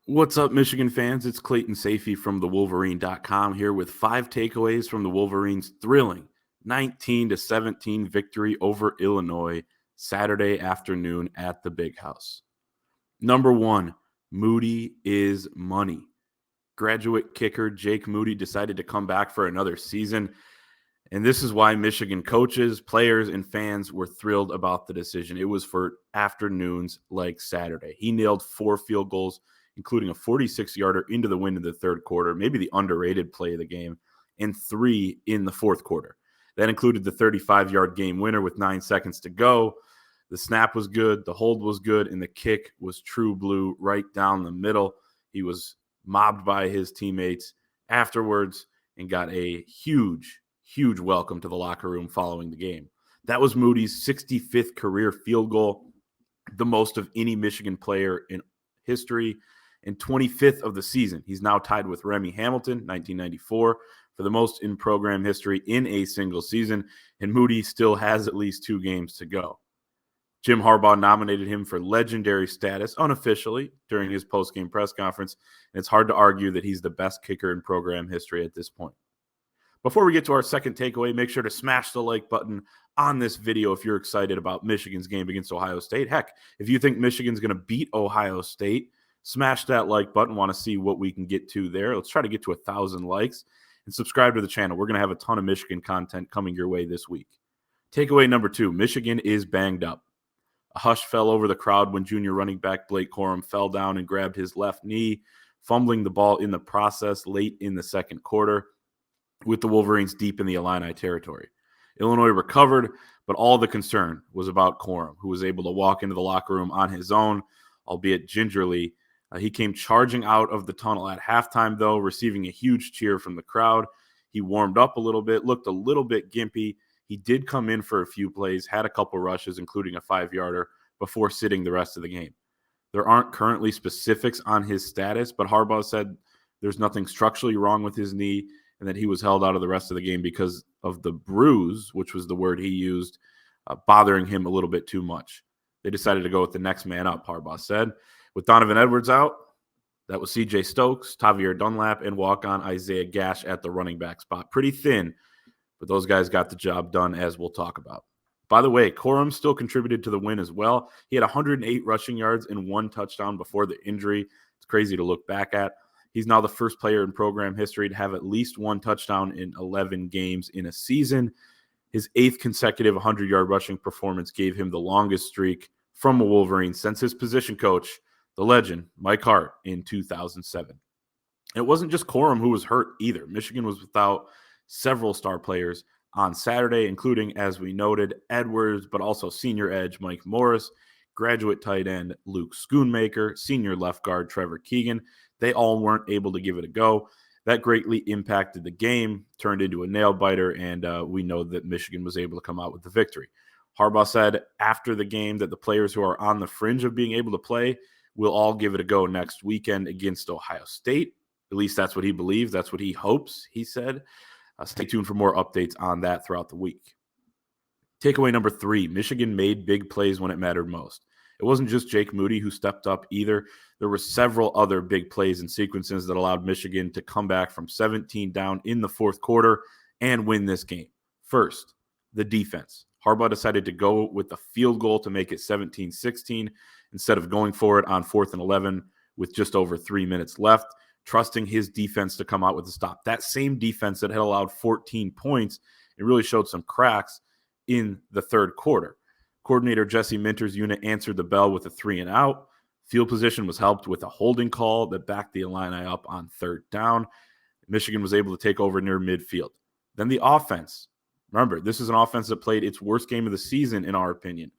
What's up, Michigan fans? It's Clayton Safey from the Wolverine.com here with 5 takeaways from the Wolverines' thrilling 19-17 victory over Illinois Saturday afternoon at the Big House. Number 1, Moody is money. Graduate kicker Jake Moody decided to come back for another season, and this is why Michigan coaches, players, and fans were thrilled about the decision. It was for afternoons like Saturday. He nailed 4 field goals, including a 46-yarder into the wind in the third quarter, maybe the underrated play of the game, and 3 in the fourth quarter. That included the 35-yard game winner with 9 seconds to go. The snap was good, the hold was good, and the kick was true blue right down the middle. He was mobbed by his teammates afterwards and got a huge welcome to the locker room following the game. That was Moody's 65th career field goal, the most of any Michigan player in history, and 25th of the season. He's now tied with Remy Hamilton, 1994, for the most in program history in a single season, and Moody still has at least 2 games to go. Jim Harbaugh nominated him for legendary status unofficially during his post-game press conference, and it's hard to argue that he's the best kicker in program history at this point. Before we get to our second takeaway, make sure to smash the like button on this video if you're excited about Michigan's game against Ohio State. Heck, if you think Michigan's going to beat Ohio State, smash that like button. Want to see what we can get to there. Let's try to get to 1,000 likes and subscribe to the channel. We're going to have a ton of Michigan content coming your way this week. Takeaway number 2, Michigan is banged up. A hush fell over the crowd when junior running back Blake Corum fell down and grabbed his left knee, fumbling the ball in the process late in the second quarter, with the Wolverines deep in the Illini territory. Illinois recovered, but all the concern was about Corum, who was able to walk into the locker room on his own, albeit gingerly. He came charging out of the tunnel at halftime, though, receiving a huge cheer from the crowd. He warmed up a little bit, looked a little bit gimpy. He did come in for a few plays, had a couple rushes, including a 5-yarder, before sitting the rest of the game. There aren't currently specifics on his status, but Harbaugh said there's nothing structurally wrong with his knee, and that he was held out of the rest of the game because of the bruise, which was the word he used, bothering him a little bit too much. They decided to go with the next man up, Harbaugh said. With Donovan Edwards out, that was C.J. Stokes, Tavier Dunlap, and walk-on Isaiah Gash at the running back spot. Pretty thin, but those guys got the job done, as we'll talk about. By the way, Corum still contributed to the win as well. He had 108 rushing yards and 1 touchdown before the injury. It's crazy to look back at. He's now the first player in program history to have at least 1 touchdown in 11 games in a season. His 8th consecutive 100-yard rushing performance gave him the longest streak from a Wolverine since his position coach, the legend, Mike Hart, in 2007. It wasn't just Corum who was hurt either. Michigan was without several star players on Saturday, including, as we noted, Edwards, but also senior edge Mike Morris, graduate tight end Luke Schoonmaker, senior left guard Trevor Keegan. They all weren't able to give it a go. That greatly impacted the game, turned into a nail-biter, and we know that Michigan was able to come out with the victory. Harbaugh said after the game that the players who are on the fringe of being able to play will all give it a go next weekend against Ohio State. At least that's what he believes. That's what he hopes, he said. Stay tuned for more updates on that throughout the week. Takeaway number 3, Michigan made big plays when it mattered most. It wasn't just Jake Moody who stepped up either. There were several other big plays and sequences that allowed Michigan to come back from 17 down in the fourth quarter and win this game. First, the defense. Harbaugh decided to go with the field goal to make it 17-16 instead of going for it on 4th and 11 with just over 3 minutes left, trusting his defense to come out with a stop. That same defense that had allowed 14 points, it really showed some cracks in the third quarter. Coordinator Jesse Minter's unit answered the bell with a 3-and-out. Field position was helped with a holding call that backed the Illini up on 3rd down. Michigan was able to take over near midfield. Then the offense. Remember, this is an offense that played its worst game of the season, in our opinion.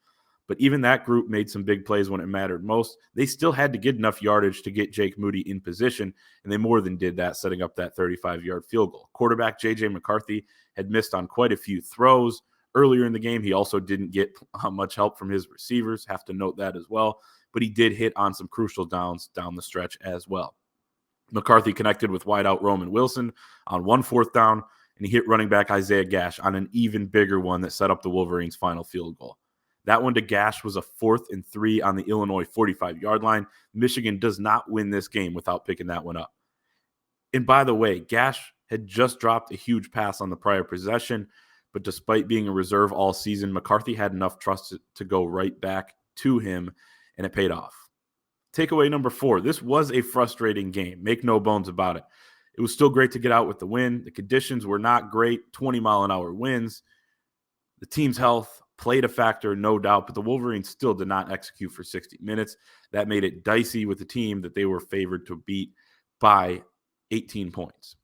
But even that group made some big plays when it mattered most. They still had to get enough yardage to get Jake Moody in position, and they more than did that, setting up that 35-yard field goal. Quarterback J.J. McCarthy had missed on quite a few throws earlier in the game. He also didn't get much help from his receivers. Have to note that as well. But he did hit on some crucial downs down the stretch as well. McCarthy connected with wideout Roman Wilson on 1 4th down, and he hit running back Isaiah Gash on an even bigger one that set up the Wolverines' final field goal. That one to Gash was a 4th and 3 on the Illinois 45-yard line. Michigan does not win this game without picking that one up. And by the way, Gash had just dropped a huge pass on the prior possession, but despite being a reserve all season, McCarthy had enough trust to go right back to him, and it paid off. Takeaway number 4, this was a frustrating game. Make no bones about it. It was still great to get out with the win. The conditions were not great, 20-mile-an-hour winds. The team's health played a factor, no doubt, but the Wolverines still did not execute for 60 minutes. That made it dicey with the team that they were favored to beat by 18 points.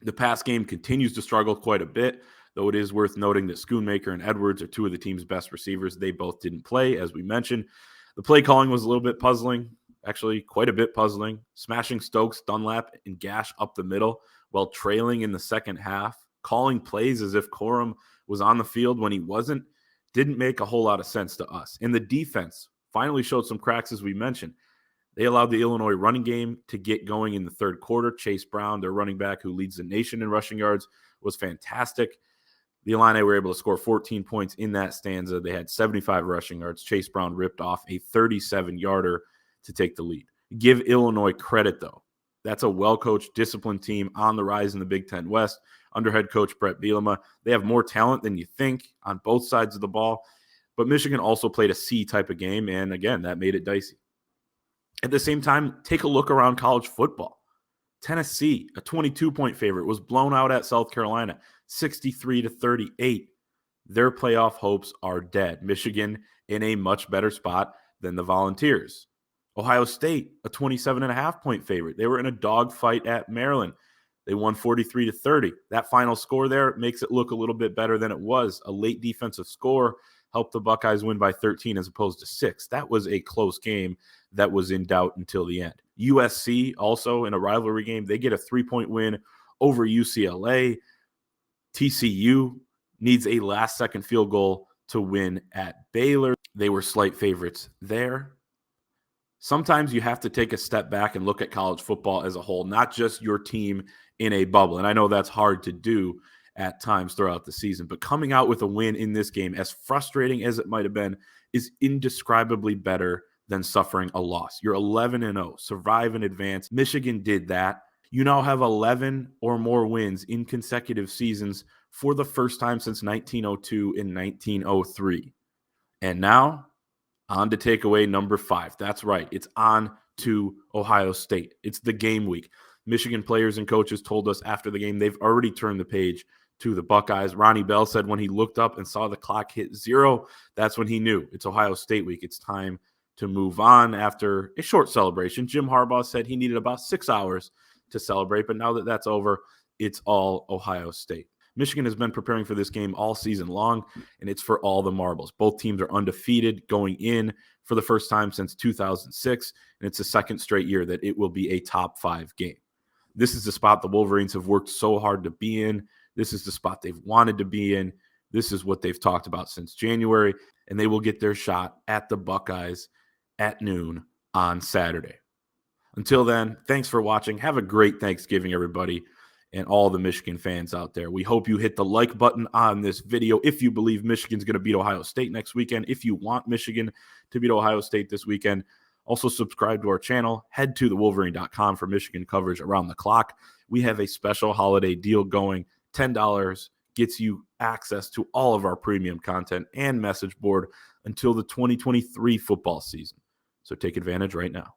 The pass game continues to struggle quite a bit, though it is worth noting that Schoonmaker and Edwards are two of the team's best receivers. They both didn't play, as we mentioned. The play calling was a little bit puzzling, actually quite a bit puzzling. Smashing Stokes, Dunlap, and Gash up the middle while trailing in the second half, calling plays as if Corum was on the field when he wasn't, didn't make a whole lot of sense to us. And the defense finally showed some cracks, as we mentioned. They allowed the Illinois running game to get going in the third quarter. Chase Brown, their running back who leads the nation in rushing yards, was fantastic. The Illini were able to score 14 points in that stanza. They had 75 rushing yards. Chase Brown ripped off a 37-yarder to take the lead. Give Illinois credit, though. That's a well-coached, disciplined team on the rise in the Big Ten West under head coach Brett Bielema. They have more talent than you think on both sides of the ball, but Michigan also played a C type of game, and again, that made it dicey. At the same time, take a look around college football. Tennessee, a 22-point favorite, was blown out at South Carolina, 63-38. Their playoff hopes are dead. Michigan in a much better spot than the Volunteers. Ohio State, a 27.5-point favorite. They were in a dogfight at Maryland. They won 43-30. That final score there makes it look a little bit better than it was. A late defensive score helped the Buckeyes win by 13 as opposed to 6. That was a close game that was in doubt until the end. USC, also in a rivalry game, they get a 3-point win over UCLA. TCU needs a last-second field goal to win at Baylor. They were slight favorites there. Sometimes you have to take a step back and look at college football as a whole, not just your team in a bubble. And I know that's hard to do at times throughout the season, but coming out with a win in this game, as frustrating as it might have been, is indescribably better than suffering a loss. You're 11-0, survive and advance. Michigan did that. You now have 11 or more wins in consecutive seasons for the first time since 1902 and 1903. And now, on to takeaway number 5. That's right. It's on to Ohio State. It's the game week. Michigan players and coaches told us after the game they've already turned the page to the Buckeyes. Ronnie Bell said when he looked up and saw the clock hit 0, that's when he knew it's Ohio State week. It's time to move on after a short celebration. Jim Harbaugh said he needed about 6 hours to celebrate, but now that that's over, it's all Ohio State. Michigan has been preparing for this game all season long, and it's for all the marbles. Both teams are undefeated going in for the first time since 2006, and it's the second straight year that it will be a top 5 game. This is the spot the Wolverines have worked so hard to be in. This is the spot they've wanted to be in. This is what they've talked about since January, and they will get their shot at the Buckeyes at noon on Saturday. Until then, thanks for watching. Have a great Thanksgiving, everybody, and all the Michigan fans out there. We hope you hit the like button on this video if you believe Michigan's going to beat Ohio State next weekend, if you want Michigan to beat Ohio State this weekend. Also, subscribe to our channel. Head to thewolverine.com for Michigan coverage around the clock. We have a special holiday deal going. $10 gets you access to all of our premium content and message board until the 2023 football season. So take advantage right now.